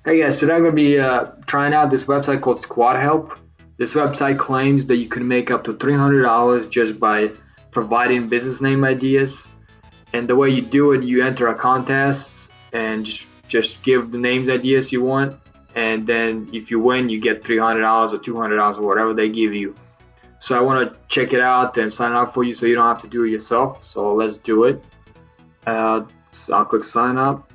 Hey guys, today I'm going to be trying out this website called Squad Help. This website claims that you can make up to $300 just by providing business name ideas. And the way you do it, you enter a contest and just give the names ideas you want. And then if you win, you get $300 or $200 or whatever they give you. So I want to check it out and sign up for you so you don't have to do it yourself. So let's do it. So I'll click sign up.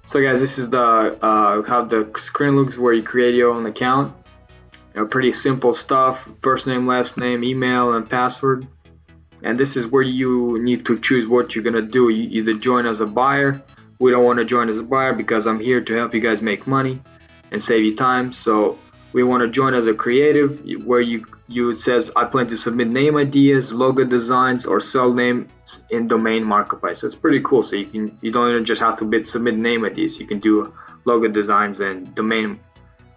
So guys, this is the how the screen looks where you create your own account. Pretty simple stuff: first name, last name, email, and password. And this is where you need to choose what you're gonna do. You either join as a buyer. We don't want to join as a buyer because I'm here to help you guys make money and save you time. So we want to join as a creative, where you it says I plan to submit name ideas, logo designs, or sell names in domain marketplace. So it's pretty cool. So you don't even just have to submit name ideas. You can do logo designs and domain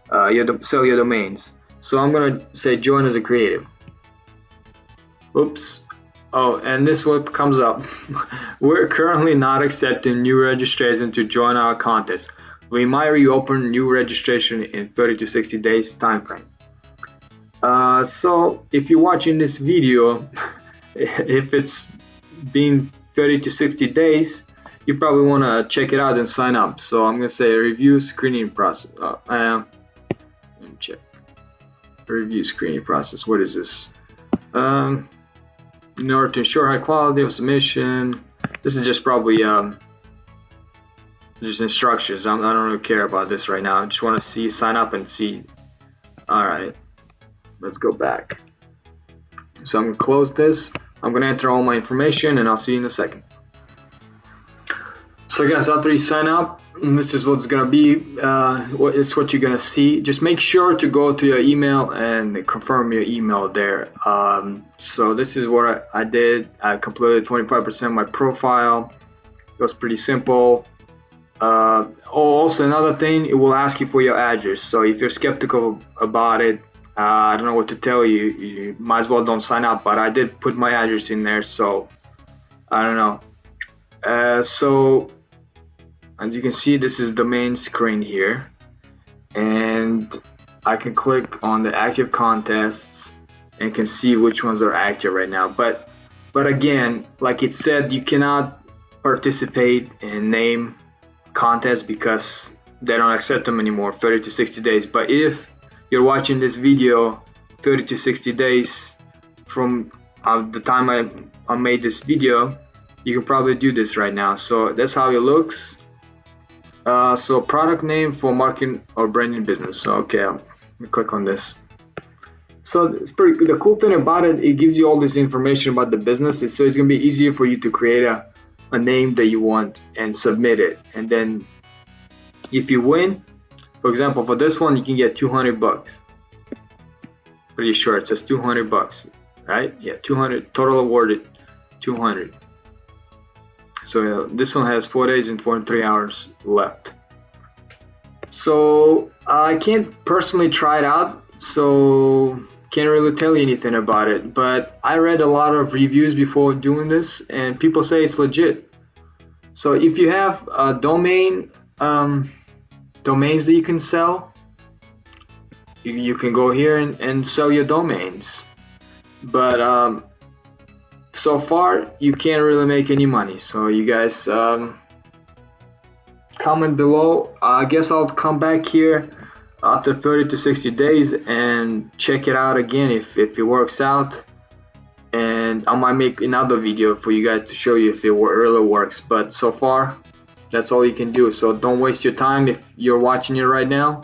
sell your domains. So I'm gonna say join as a creative. Oops. Oh, and this what comes up. We're currently not accepting new registration to join our contest. We might reopen new registration in 30 to 60 days time frame. So if you're watching this video, if it's been 30 to 60 days, you probably want to check it out and sign up. So I'm gonna say review screening process. Let me check. Review screening process. What is this? In order to ensure high quality of submission, this is just probably just instructions. I don't really care about this right now. I just want to sign up and see. All right, let's go back. So I'm gonna close this. I'm gonna enter all my information, and I'll see you in a second. So guys, after you sign up, this is what's gonna be. What you're gonna see. Just make sure to go to your email and confirm your email there. So this is what I did. I completed 25% of my profile. It was pretty simple. Also another thing, it will ask you for your address. So if you're skeptical about it, I don't know what to tell you. You might as well don't sign up. But I did put my address in there, so I don't know. So as you can see, this is the main screen here, and I can click on the active contests and can see which ones are active right now. But again, like it said, you cannot participate in name contests because they don't accept them anymore, 30 to 60 days. But if you're watching this video 30 to 60 days from the time I made this video, you can probably do this right now. So that's how it looks. So product name for marketing or branding business. So okay, let me click on this. So it's the cool thing about it, it gives you all this information about the business. So it's gonna be easier for you to create a name that you want and submit it. And then if you win, for example, for this one, you can get 200 bucks. Pretty sure it says 200 bucks, right? Yeah, 200 total awarded, 200. So this one has 4 days and 43 hours left. So I can't personally try it out, so can't really tell you anything about it. But I read a lot of reviews before doing this, and people say it's legit. So if you have a domains that you can sell, you can go here and sell your domains. But so far you can't really make any money. So you guys comment below. I guess I'll come back here after 30 to 60 days and check it out again if it works out, and I might make another video for you guys to show you if it really works. But so far that's all you can do. So don't waste your time. If you're watching it right now,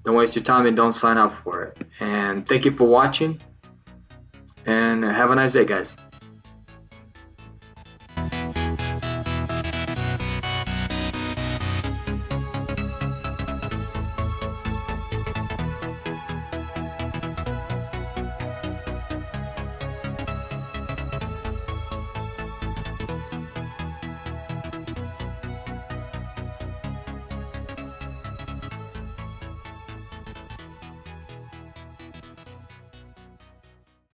don't waste your time and don't sign up for it. And thank you for watching, and have a nice day, guys.